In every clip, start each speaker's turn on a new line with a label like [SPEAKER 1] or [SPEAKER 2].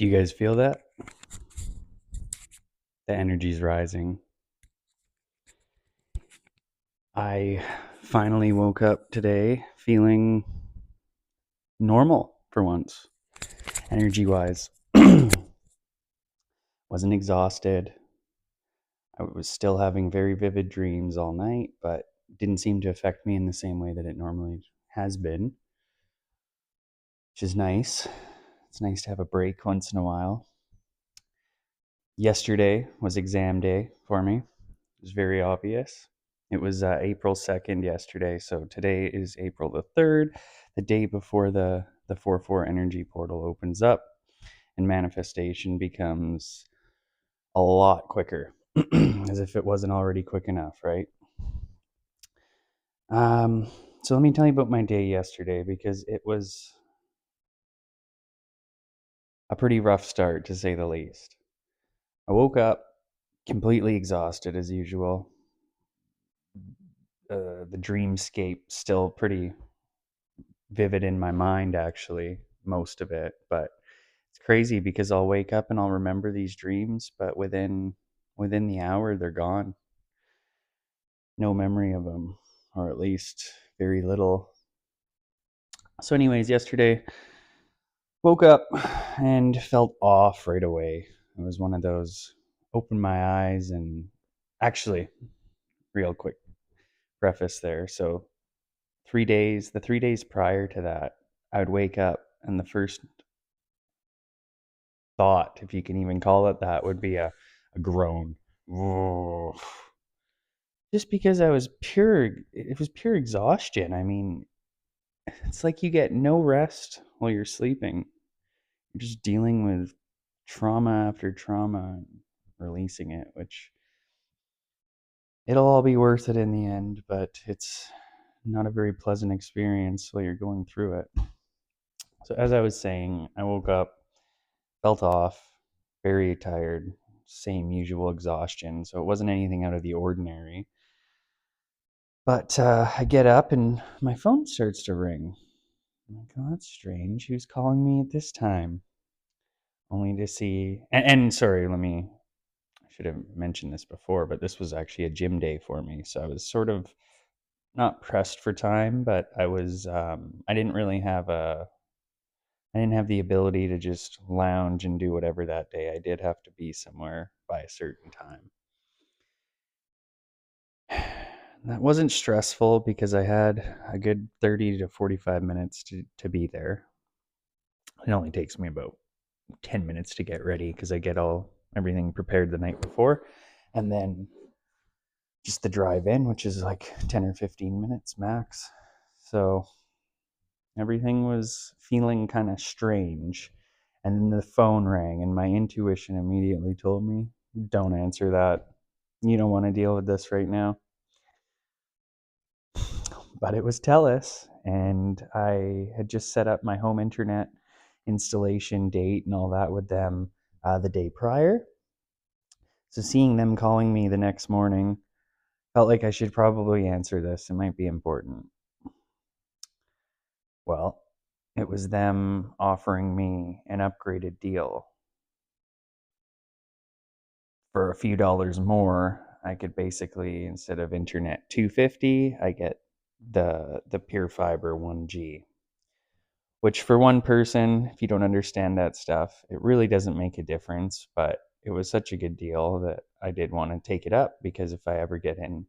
[SPEAKER 1] Do you guys feel that? The energy's rising. I finally woke up today feeling normal for once, energy wise. Wasn't exhausted. I was still having very vivid dreams all night, but didn't seem to affect me in the same way that it normally has been, which is nice. It's nice to have a break once in a while. Yesterday was exam day for me. It was very obvious. It was April 2nd yesterday, so today is April the 3rd, the day before the 4-4 energy portal opens up and manifestation becomes a lot quicker, as if it wasn't already quick enough, right? Um, so let me tell you about my day yesterday because it was a pretty rough start, to say the least. I woke up completely exhausted as usual. The dreamscape still pretty vivid in my mind, actually, most of it. But it's crazy because I'll wake up and I'll remember these dreams, but within the hour they're gone. No memory of them, or at least very little. So, anyways, yesterday woke up and felt off right away. It was one of those open my eyes and actually, real quick preface there. So, the 3 days prior to that, I would wake up and the first thought, if you can even call it that, would be a groan. Whoa. Just because it was pure exhaustion. I mean, it's like you get no rest while you're sleeping. You're just dealing with trauma after trauma and releasing it, which it'll all be worth it in the end, but it's not a very pleasant experience while you're going through it. So, as I was saying, I woke up, felt off, very tired, same usual exhaustion. So, it wasn't anything out of the ordinary. But I get up and my phone starts to ring. I'm like, oh, that's strange. Who's calling me at this time? Only to see, and sorry, I should have mentioned this before, but this was actually a gym day for me. So I was sort of not pressed for time, but I didn't have the ability to just lounge and do whatever that day. I did have to be somewhere by a certain time. That wasn't stressful because I had a good 30 to 45 minutes to be there. It only takes me about 10 minutes to get ready because I get everything prepared the night before. And then just the drive in, which is like 10 or 15 minutes max. So everything was feeling kind of strange. And then the phone rang, and my intuition immediately told me, don't answer that. You don't want to deal with this right now. But it was TELUS, and I had just set up my home internet installation date and all that with them the day prior. So seeing them calling me the next morning felt like I should probably answer this. It might be important. Well, it was them offering me an upgraded deal. For a few dollars more, I could basically, instead of internet 250, I get the Pure Fiber 1G, which for one person, if you don't understand that stuff, it really doesn't make a difference, but it was such a good deal that I did want to take it up because if I ever get in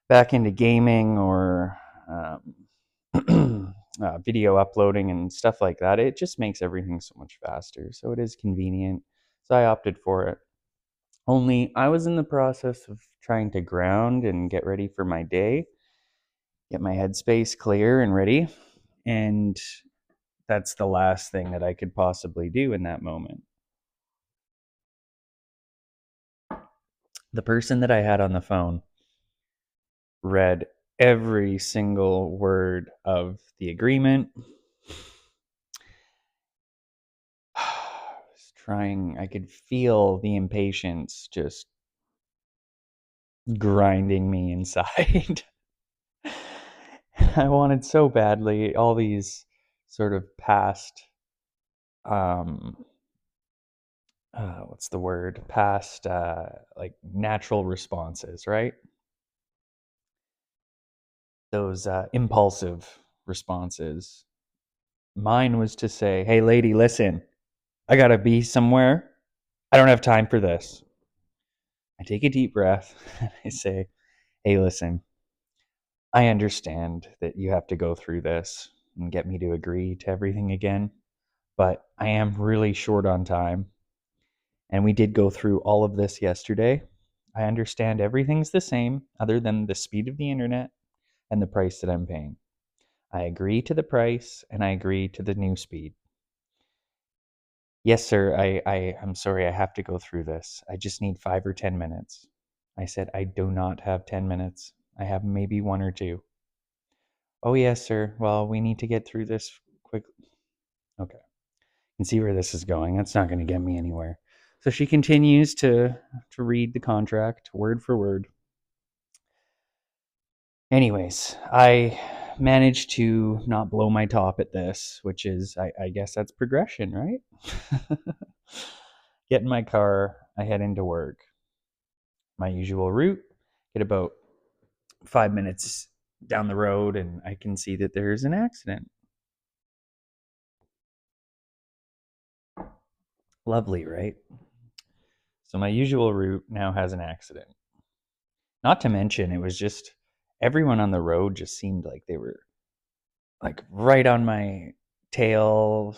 [SPEAKER 1] back into gaming or video uploading and stuff like that, it just makes everything so much faster. So it is convenient. So I opted for it. Only I was in the process of trying to ground and get ready for my day, get my headspace clear and ready. And that's the last thing that I could possibly do in that moment. The person that I had on the phone read every single word of the agreement. I could feel the impatience just grinding me inside. I wanted so badly all these sort of past um, what's the word? Past like natural responses, right? Those impulsive responses. Mine was to say, "Hey, lady, listen, I gotta be somewhere. I don't have time for this." I take a deep breath and I say, "Hey, listen, I understand that you have to go through this and get me to agree to everything again, but I am really short on time. And we did go through all of this yesterday. I understand everything's the same other than the speed of the internet and the price that I'm paying. I agree to the price and I agree to the new speed. Yes, sir, I'm sorry, I have to go through this. I just need 5 or 10 minutes." I said, "I do not have 10 minutes. I have maybe one or two." "Oh, yes, sir. Well, we need to get through this quick." Okay. You can see where this is going. That's not going to get me anywhere. So she continues to read the contract word for word. Anyways, I managed to not blow my top at this, which is, I guess that's progression, right? Get in my car, I head into work. My usual route, get about 5 minutes down the road, and I can see that there's an accident. Lovely, right? So my usual route now has an accident. Not to mention, it was just everyone on the road just seemed like they were like right on my tail,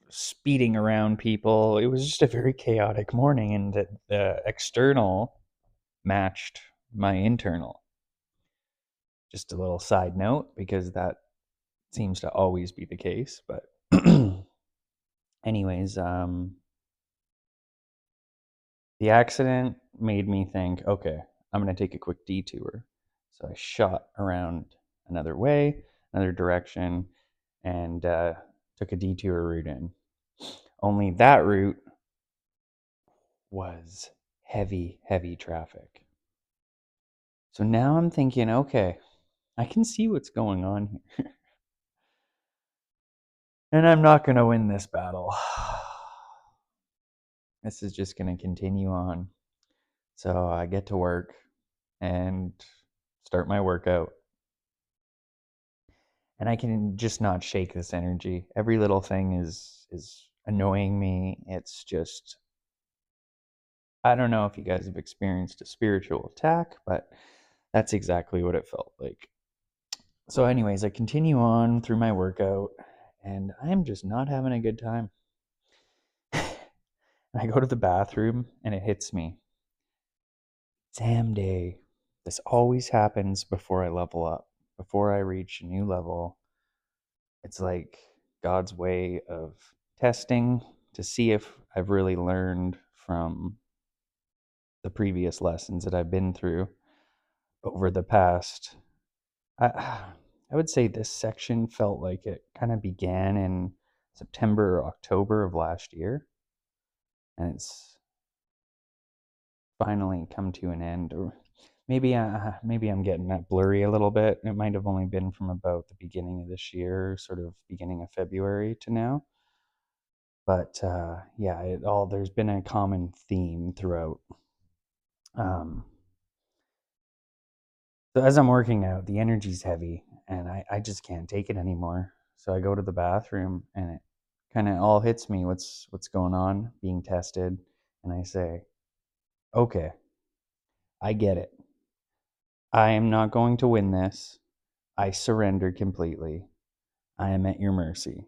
[SPEAKER 1] speeding around people. It was just a very chaotic morning, and the external matched my internal. Just a little side note because that seems to always be the case. But, anyways, the accident made me think, okay, I'm going to take a quick detour. So I shot around another way, another direction, and took a detour route in. Only that route was heavy, heavy traffic. So now I'm thinking, okay, I can see what's going on here. And I'm not going to win this battle. This is just going to continue on. So I get to work and start my workout. And I can just not shake this energy. Every little thing is annoying me. It's just, I don't know if you guys have experienced a spiritual attack, but that's exactly what it felt like. So, anyways, I continue on through my workout and I'm just not having a good time. I go to the bathroom and it hits me. Damn day. This always happens before I level up, before I reach a new level. It's like God's way of testing to see if I've really learned from the previous lessons that I've been through over the past. I would say this section felt like it kind of began in September or October of last year, and it's finally come to an end. Or maybe I'm getting that blurry a little bit. It might have only been from about the beginning of this year, sort of beginning of February to now. But yeah, it all there's been a common theme throughout. Um, so as I'm working out, the energy's heavy, and I just can't take it anymore. So I go to the bathroom, and it kind of all hits me what's going on, being tested, and I say, "Okay, I get it. I am not going to win this. I surrender completely. I am at your mercy."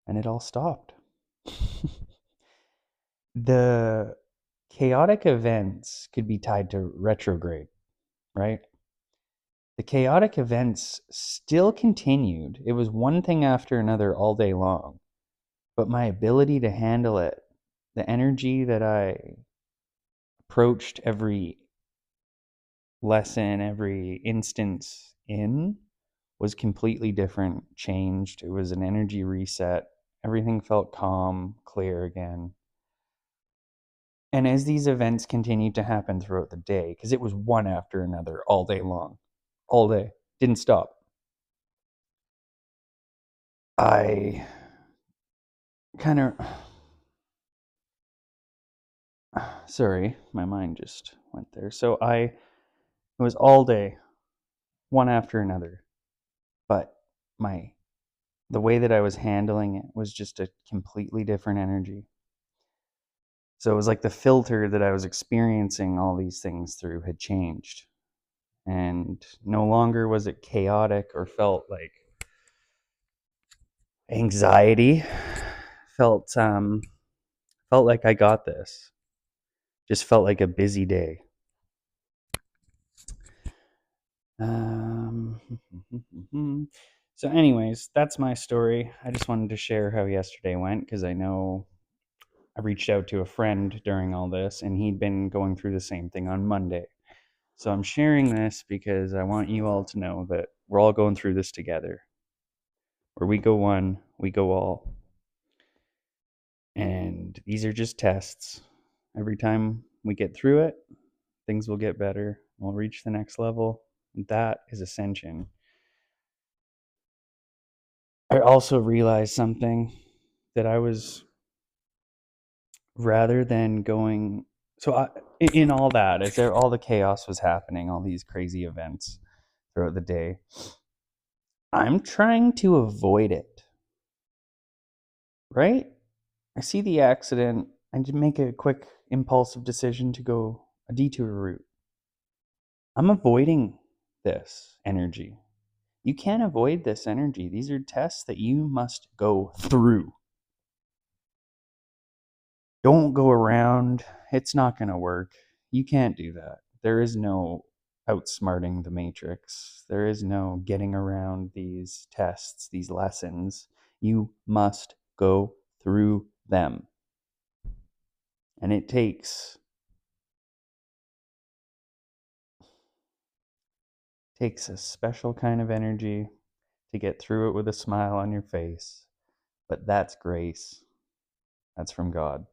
[SPEAKER 1] And it all stopped. The chaotic events could be tied to retrograde, right? The chaotic events still continued. It was one thing after another all day long. But my ability to handle it, the energy that I approached every lesson, every instance in, was completely different, changed. It was an energy reset. Everything felt calm, clear again. And as these events continued to happen throughout the day, because it was one after another all day long, all day, didn't stop, I kind of Sorry, my mind just went there. So it was all day, one after another, but my the way that I was handling it was just a completely different energy. So it was like the filter that I was experiencing all these things through had changed. And no longer was it chaotic or felt like anxiety. Felt like I got this. Just felt like a busy day. Um, so, anyways, that's my story. I just wanted to share how yesterday went because I know I reached out to a friend during all this and he'd been going through the same thing on Monday. So, I'm sharing this because I want you all to know that we're all going through this together. Where we go one, we go all. And these are just tests. Every time we get through it, things will get better. We'll reach the next level. That is ascension. I also realized something that I was rather than going. So in all that, as there all the chaos was happening, all these crazy events throughout the day, I'm trying to avoid it. Right? I see the accident. I just make a quick impulsive decision to go a detour route. I'm avoiding this energy. You can't avoid this energy. These are tests that you must go through. Don't go around. It's not going to work. You can't do that. There is no outsmarting the matrix. There is no getting around these tests, these lessons. You must go through them. And it takes a special kind of energy to get through it with a smile on your face. But that's grace. That's from God.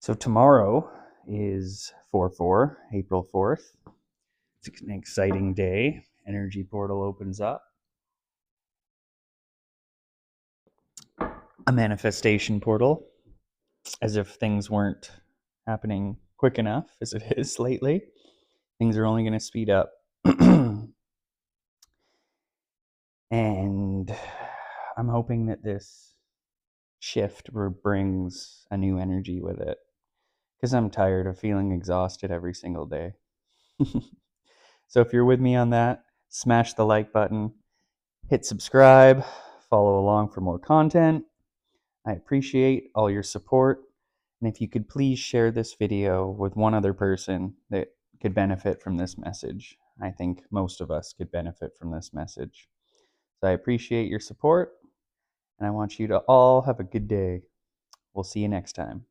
[SPEAKER 1] So tomorrow is 4/4, April 4th. It's an exciting day. Energy portal opens up. A manifestation portal, as if things weren't happening quick enough as it is lately. Things are only going to speed up. And I'm hoping that this shift brings a new energy with it because I'm tired of feeling exhausted every single day. So if you're with me on that, smash the like button, hit subscribe, follow along for more content. I appreciate all your support. And if you could please share this video with one other person that could benefit from this message. I think most of us could benefit from this message. So I appreciate your support, and I want you to all have a good day. We'll see you next time.